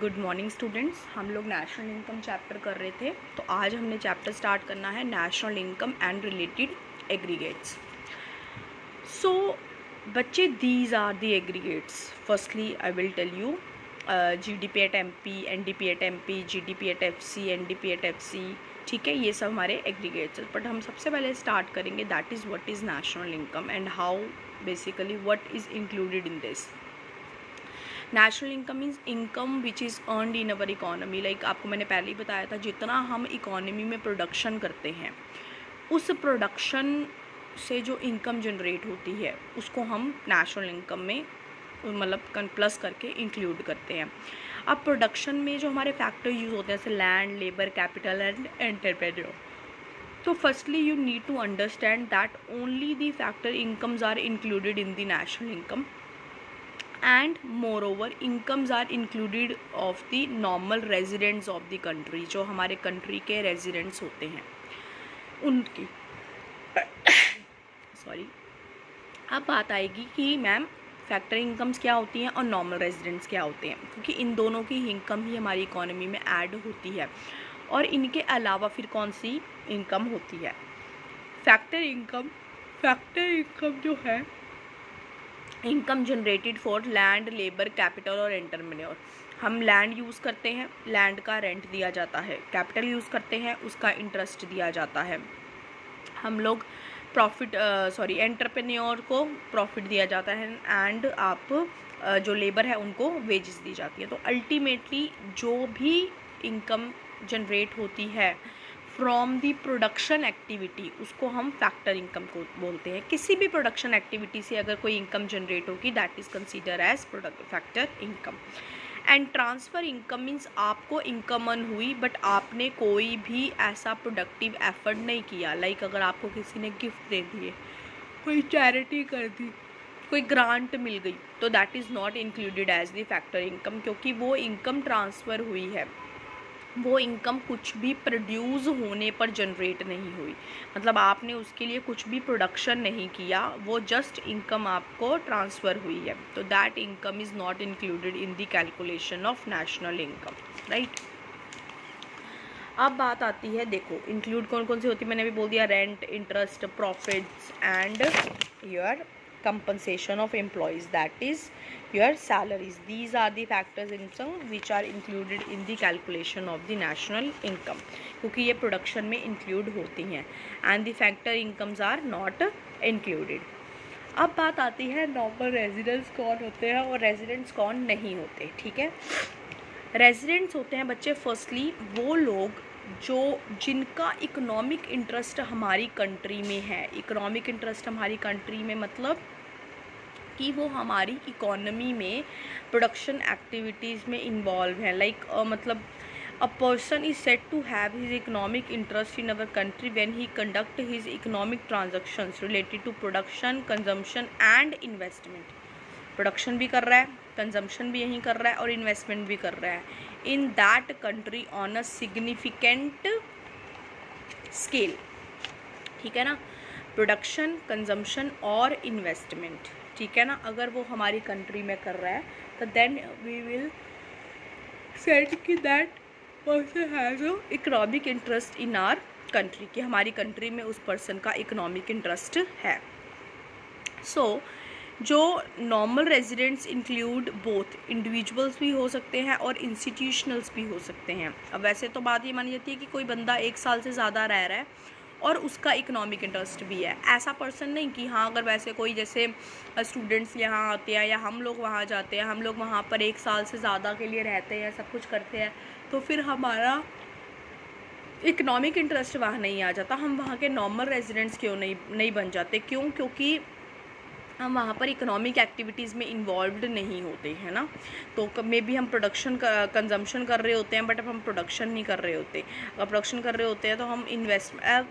Good morning students. हम लोग national income chapter कर रहे थे, तो आज हमने चैप्टर स्टार्ट करना है national income and related aggregates. So बच्चे, these are the aggregates. Firstly I will tell you GDP at MP, NDP at MP, GDP at FC, NDP at FC. ठीक है, ये सब हमारे एग्रीगेट्स। बट हम सबसे पहले स्टार्ट करेंगे that is what is national income and how basically what is included in this. National income means income which is earned in our economy. Like आपको मैंने पहले ही बताया था, जितना हम इकोनॉमी में प्रोडक्शन करते हैं, उस प्रोडक्शन से जो इनकम जनरेट होती है उसको हम नेशनल इनकम में मतलब प्लस करके इंक्लूड करते हैं। अब प्रोडक्शन में जो हमारे फैक्टर यूज़ होते हैं जैसे land, labour, capital and entrepreneur. तो firstly you need to understand that only the factor incomes are included in the national income and moreover incomes are included of the normal residents of the country। जो हमारे country के residents होते हैं उनकी sorry. अब बात आएगी कि मैम फैक्टर इनकम्स क्या होती हैं और नॉर्मल रेजिडेंट्स क्या होते हैं, क्योंकि इन दोनों की इनकम ही हमारी इकोनॉमी में ऐड होती है। और इनके अलावा फिर कौन सी इनकम होती है? Factor income. फैक्टर इनकम जो है, income generated for land, labour, capital और एंटरप्रेन्योर। हम लैंड यूज़ करते हैं, लैंड का रेंट दिया जाता है। कैपिटल यूज़ करते हैं, उसका इंटरेस्ट दिया जाता है। हम लोग एंटरप्रेन्योर को प्रॉफिट दिया जाता है एंड जो लेबर है उनको वेजेस दी जाती है। तो अल्टीमेटली जो भी इनकम जनरेट होती है फ्रॉम दी प्रोडक्शन एक्टिविटी, उसको हम फैक्टर इनकम को बोलते हैं। किसी भी प्रोडक्शन एक्टिविटी से अगर कोई इनकम जनरेट होगी that is consider age factor income. And transfer income means आपको इनकम अर्न हुई बट आपने कोई भी ऐसा प्रोडक्टिव एफर्ट नहीं किया। लाइक अगर आपको किसी ने गिफ्ट दे दिए, कोई चैरिटी कर दी, कोई ग्रांट मिल गई, तो that is not included as the factor income, क्योंकि वो इनकम ट्रांसफ़र हुई है। वो इनकम कुछ भी प्रोड्यूस होने पर जनरेट नहीं हुई, मतलब आपने उसके लिए कुछ भी प्रोडक्शन नहीं किया, वो जस्ट इनकम आपको ट्रांसफ़र हुई है। तो that income is not included in the calculation of national income, right. अब बात आती है, देखो इंक्लूड कौन कौन सी होती है, मैंने अभी बोल दिया, rent, interest, profits and your compensation of employees, that is your salaries. These are the factors in some which are included in the calculation of the national income, क्योंकि ये प्रोडक्शन में इंक्लूड होती हैं and the factor incomes are not included। अब बात आती है normal residents कौन होते हैं और रेजिडेंट्स कौन नहीं होते। ठीक है, रेजिडेंट्स होते हैं बच्चे फर्स्टली वो लोग जिनका इकोनॉमिक इंटरेस्ट हमारी कंट्री में है। इकोनॉमिक इंटरेस्ट हमारी कंट्री में मतलब कि वो हमारी इकोनॉमी में प्रोडक्शन एक्टिविटीज़ में इन्वॉल्व हैं। लाइक मतलब a person is said to have his economic interest in our country when he conduct his economic transactions related to production, consumption and investment. Production भी कर रहा है, कंजम्पशन भी यहीं कर रहा है और इन्वेस्टमेंट भी कर रहा है in that country on a significant scale. ठीक है ना, प्रोडक्शन, कंजम्पशन और इन्वेस्टमेंट, ठीक है ना। अगर वो हमारी कंट्री में कर रहा है तो देन वी विल सेड कि that person has a economic interest in our country, कि हमारी कंट्री में उस पर्सन का इकोनॉमिक इंटरेस्ट है। सो जो normal residents include both individuals भी हो सकते हैं और इंस्टीट्यूशनल्स भी हो सकते हैं। अब वैसे तो बात ये मानी जाती है कि कोई बंदा 1 साल से ज़्यादा रह रहा है और उसका इकोनॉमिक इंटरेस्ट भी है, ऐसा पर्सन नहीं कि हाँ अगर वैसे कोई जैसे स्टूडेंट्स यहाँ आते हैं या हम लोग वहाँ जाते हैं, हम लोग वहाँ पर 1 साल से ज़्यादा के लिए रहते हैं, सब कुछ करते हैं, तो फिर हमारा इकोनॉमिक इंटरेस्ट वहाँ नहीं आ जाता, हम वहाँ के नॉर्मल रेजिडेंट्स क्यों नहीं बन जाते? क्यों? क्योंकि हम वहाँ पर इकोनॉमिक एक्टिविटीज़ में इन्वॉल्व्ड नहीं होते हैं ना। तो मे बी हम प्रोडक्शन कंजम्पशन कर रहे होते हैं बट अब हम प्रोडक्शन नहीं कर रहे होते। अगर प्रोडक्शन कर रहे होते हैं तो हम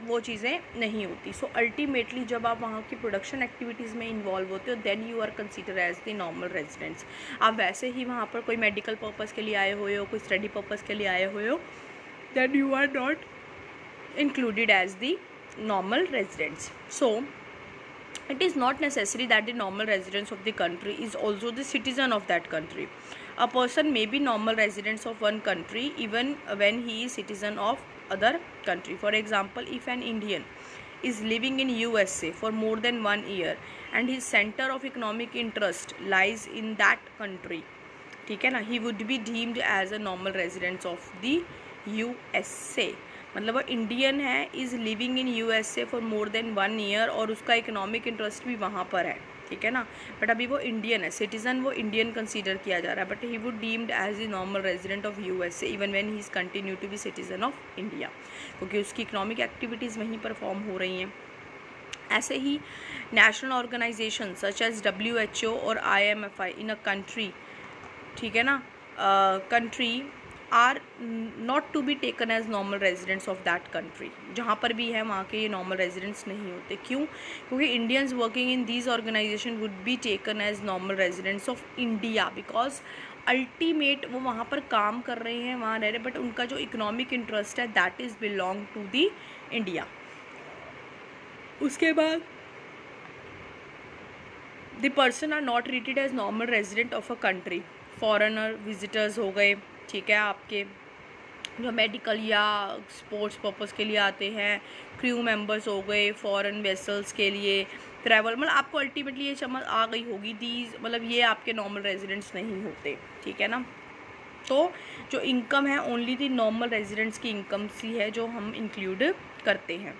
वो चीज़ें नहीं होती। सो अल्टीमेटली जब आप वहाँ की प्रोडक्शन एक्टिविटीज़ में इन्वॉल्व होते हो then you are consider as the normal residents. आप वैसे ही वहाँ पर कोई मेडिकल पर्पज़ के लिए आए हुए हो, कोई स्टडी पर्पज़ के लिए आए हुए हो, then you are not included as the normal residents. So it is not necessary that the normal residents of the country is also the citizen of that country. A person may be normal residents of one country even when he is citizen of other country. For example, if an Indian is living in USA for more than 1 year and his center of economic interest lies in that country, ठीक है ना, he would be deemed as a normal resident of the USA. मतलब वो Indian है, is living in USA for more than 1 year और उसका economic interest भी वहाँ पर है, ठीक है ना, बट अभी वो इंडियन है, सिटीज़न वो इंडियन कंसीडर किया जा रहा है, but he would deemed as a normal resident of USA even when he is continue to be citizen of India, क्योंकि उसकी इकोनॉमिक एक्टिविटीज़ वहीं परफॉर्म हो रही हैं. ऐसे ही national organisation such as WHO और IMFI इन अ कंट्री, ठीक है ना, country are not to be taken as normal residents of that country. जहाँ पर भी है वहाँ के ये नॉर्मल रेजिडेंट्स नहीं होते. क्यों? क्योंकि Indians working in these organisation would be taken as normal residents of India because ultimate वो वहाँ पर काम कर रहे हैं, वहाँ रह रहे, बट उनका जो इकोनॉमिक इंटरेस्ट है that is belong to the India. उसके बाद the person are not treated as normal resident of a country. Foreigner visitors हो गए, ठीक है, आपके जो मेडिकल या स्पोर्ट्स पर्पस के लिए आते हैं, क्रू मेंबर्स हो गए, फॉरेन वेसल्स के लिए ट्रैवल, मतलब आपको अल्टीमेटली ये समझ आ गई होगी दीज, मतलब ये आपके नॉर्मल रेजिडेंट्स नहीं होते, ठीक है ना. तो जो इनकम है ओनली दी नॉर्मल रेजिडेंट्स की इनकम सी है जो हम इंक्लूड करते हैं.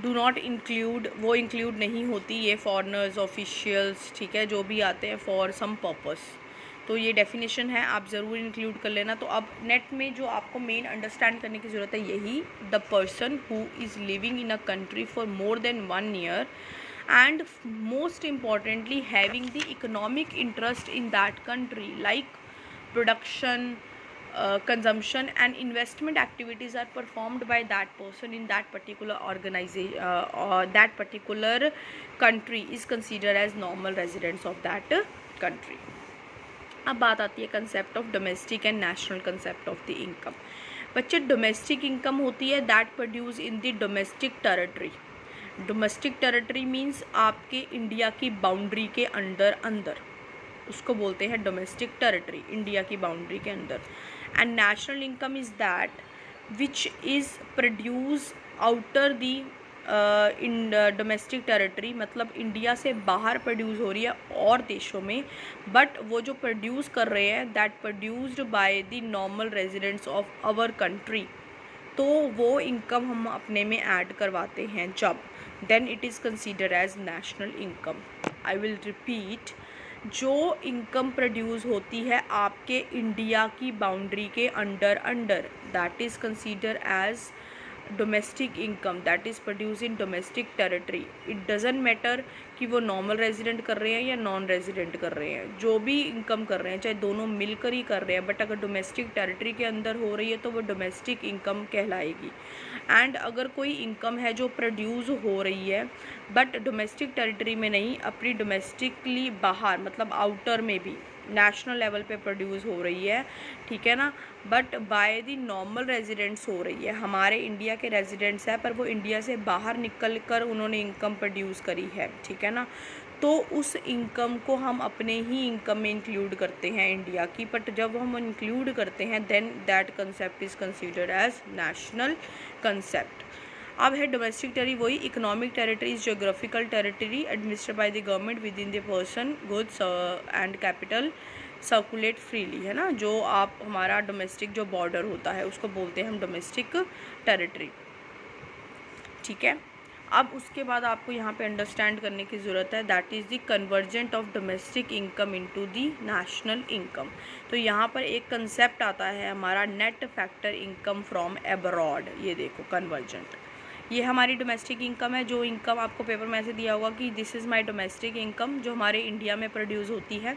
डू नॉट इंक्लूड, वो इंक्लूड नहीं होती ये फॉरेनर्स, ऑफिशियल्स, ठीक है, जो भी आते हैं फॉर सम पर्पस. तो ये डेफिनेशन है, आप ज़रूर इंक्लूड कर लेना. तो अब नेट में जो आपको मेन अंडरस्टैंड करने की ज़रूरत है यही, the person who is living in a country for more than 1 year and most importantly having the economic interest in that country like production, consumption and investment activities are performed by that person in that particular organization or that particular country is considered as normal residents of that country. अब बात आती है concept of domestic and national concept of the income. बच्चे, domestic income होती है that produce in the domestic territory. Domestic territory means आपके India की boundary के अंदर उसको बोलते हैं डोमेस्टिक टेरिटरी, इंडिया की बाउंड्री के अंदर. And national income is that which is produce outer the in domestic territory, मतलब इंडिया से बाहर प्रोड्यूस हो रही है और देशों में, बट वो जो प्रोड्यूस कर रहे हैं that produced by the normal residents of our country. तो वो इनकम हम अपने में ऐड करवाते हैं जब, then it is consider as national income. I will repeat, जो इनकम प्रोड्यूस होती है आपके इंडिया की बाउंड्री के under that is consider as domestic income that is produce in domestic territory. It doesn't matter कि वो नॉर्मल रेजिडेंट कर रहे हैं या नॉन रेजिडेंट कर रहे हैं, जो भी इनकम कर रहे हैं चाहे दोनों मिलकर ही कर रहे हैं, बट अगर डोमेस्टिक टेरिटरी के अंदर हो रही है तो वो डोमेस्टिक इनकम कहलाएगी. एंड अगर कोई इनकम है जो प्रोड्यूस हो रही है बट डोमेस्टिक टेरिटरी में नहीं, अपनी डोमेस्टिकली बाहर मतलब आउटर में भी नेशनल लेवल पे प्रोड्यूस हो रही है, ठीक है ना, but by the normal residents हो रही है, हमारे इंडिया के रेजिडेंट्स हैं पर वो इंडिया से बाहर निकल कर उन्होंने इनकम प्रोड्यूस करी है, ठीक है ना, तो उस इनकम को हम अपने ही इनकम में इंक्लूड करते हैं इंडिया की. बट जब हम इंक्लूड करते हैं then that concept is considered as national concept. अब है डोमेस्टिक टेरिटरी, वही economic territory is geographical territory administered by the government within the person goods and capital circulate freely, है ना. जो आप हमारा डोमेस्टिक जो बॉर्डर होता है उसको बोलते हैं हम डोमेस्टिक टेरिटरी, ठीक है. अब उसके बाद आपको यहाँ पे अंडरस्टैंड करने की ज़रूरत है that is the convergent of domestic income into the national income. तो यहाँ पर एक कंसेप्ट आता है हमारा net factor income from abroad. ये देखो कन्वर्जेंट, ये हमारी डोमेस्टिक इनकम है. जो इनकम आपको पेपर में ऐसे दिया होगा कि this is my domestic income, जो हमारे इंडिया में प्रोड्यूस होती है.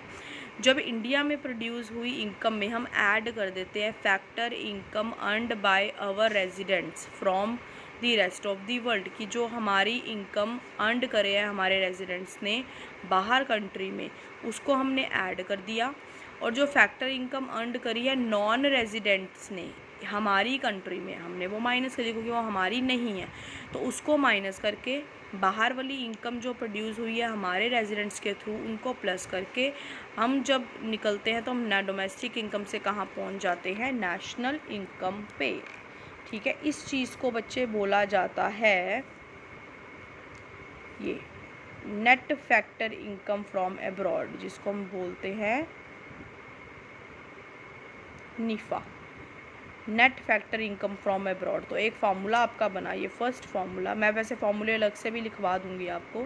जब इंडिया में प्रोड्यूस हुई इनकम में हम ऐड कर देते हैं factor income earned by our residents from the rest of the world, की जो हमारी इनकम अर्न करे हैं हमारे रेजिडेंट्स ने बाहर कंट्री में, उसको हमने ऐड कर दिया. और जो फैक्टर इनकम अर्न करी है नॉन रेजिडेंट्स ने हमारी कंट्री में हमने वो माइनस कर दी क्योंकि वो हमारी नहीं है, तो उसको माइनस करके बाहर वाली इनकम जो प्रोड्यूस हुई है हमारे रेजिडेंट्स के थ्रू उनको प्लस करके हम जब निकलते हैं तो हम डोमेस्टिक इनकम से कहाँ पहुँच जाते हैं, नेशनल इनकम पे। ठीक है, इस चीज़ को बच्चे बोला जाता है ये net factor income from abroad, जिसको हम बोलते हैं निफा, net factor income from abroad. तो एक फार्मूला आपका बना, ये फर्स्ट फार्मूला, मैं वैसे फार्मूले अलग से भी लिखवा दूंगी आपको,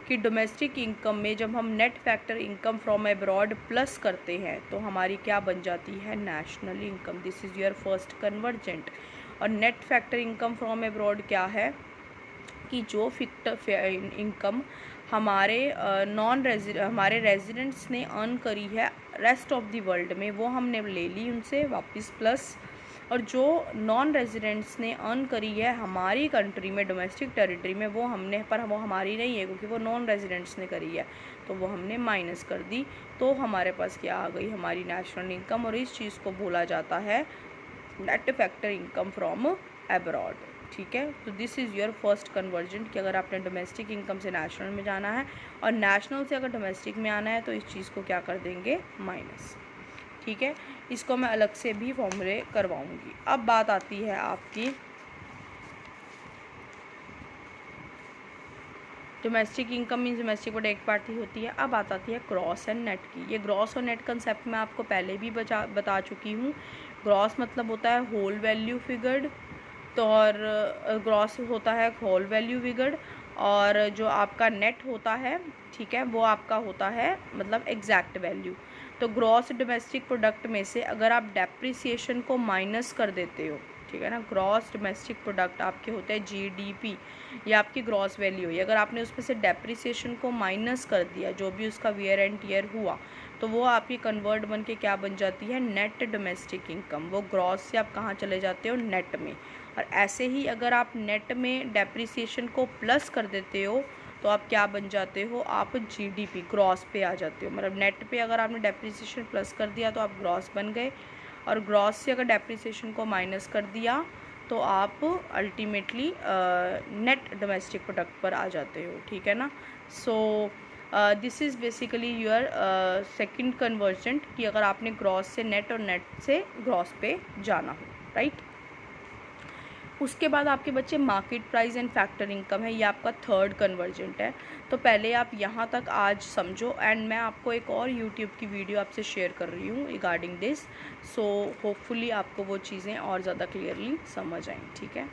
कि डोमेस्टिक इनकम में जब हम net factor income from abroad plus करते हैं तो हमारी क्या बन जाती है, national income. This is your first convergent. और net factor income from abroad क्या है कि जो इनकम हमारे हमारे रेजिडेंट्स ने अर्न करी है रेस्ट ऑफ द वर्ल्ड में, वो हमने ले ली उनसे वापस प्लस, और जो नॉन रेजिडेंट्स ने अर्न करी है हमारी कंट्री में डोमेस्टिक टेरिटरी में, वो हमने, पर वो हमारी नहीं है क्योंकि वो नॉन रेजिडेंट्स ने करी है, तो वो हमने माइनस कर दी। तो हमारे पास क्या आ गई, हमारी नेशनल इनकम। और इस चीज़ को बोला जाता है net factor income from abroad. ठीक है, तो this is your first conversion कि अगर आपने डोमेस्टिक इनकम से नेशनल में जाना है और नेशनल से अगर डोमेस्टिक में आना है तो इस चीज़ को क्या कर देंगे, माइनस। ठीक है, इसको मैं अलग से भी फॉर्मूले करवाऊंगी। अब बात आती है आपकी domestic income means domestic product party होती है। अब बात आती है ग्रॉस एंड नेट की। ये ग्रॉस और नेट कंसेप्ट मैं आपको पहले भी बता चुकी हूँ। ग्रॉस मतलब होता है होल वैल्यू फिगर्ड, तो और ग्रॉस होता है होल वैल्यू फिगर्ड, और जो आपका नेट होता है, ठीक है, वो आपका होता है मतलब एग्जैक्ट वैल्यू। तो ग्रॉस डोमेस्टिक प्रोडक्ट में से अगर आप डेप्रिसिएशन को माइनस कर देते हो, ठीक है ना, ग्रॉस डोमेस्टिक प्रोडक्ट आपके होते हैं जीडीपी, या आपकी ग्रॉस वैल्यू है, अगर आपने उसमें से डेप्रिसिएशन को माइनस कर दिया, जो भी उसका वियर एंड टियर हुआ, तो वो आपकी कन्वर्ट बन के क्या बन जाती है, नेट डोमेस्टिक इनकम। वो ग्रॉस से आप कहाँ चले जाते हो, नेट में। और ऐसे ही अगर आप नेट में डेप्रिसिएशन को प्लस कर देते हो तो आप क्या बन जाते हो, आप जीडीपी ग्रॉस पे आ जाते हो। मतलब नेट पे अगर आपने डेप्रिसिएशन प्लस कर दिया तो आप ग्रॉस बन गए, और ग्रॉस से अगर डेप्रिसिएशन को माइनस कर दिया तो आप अल्टीमेटली नेट डोमेस्टिक प्रोडक्ट पर आ जाते हो। ठीक है ना। So this is basically your second convergent कि अगर आपने ग्रॉस से नेट और नेट से ग्रॉस पे जाना हो, राइट। उसके बाद आपके बच्चे market price and factor income है, ये आपका थर्ड कन्वर्जेंट है। तो पहले आप यहाँ तक आज समझो, एंड मैं आपको एक और यूट्यूब की वीडियो आपसे शेयर कर रही हूँ रिगार्डिंग दिस। सो होपफुली आपको वो चीज़ें और ज़्यादा क्लियरली समझ आएँ। ठीक है।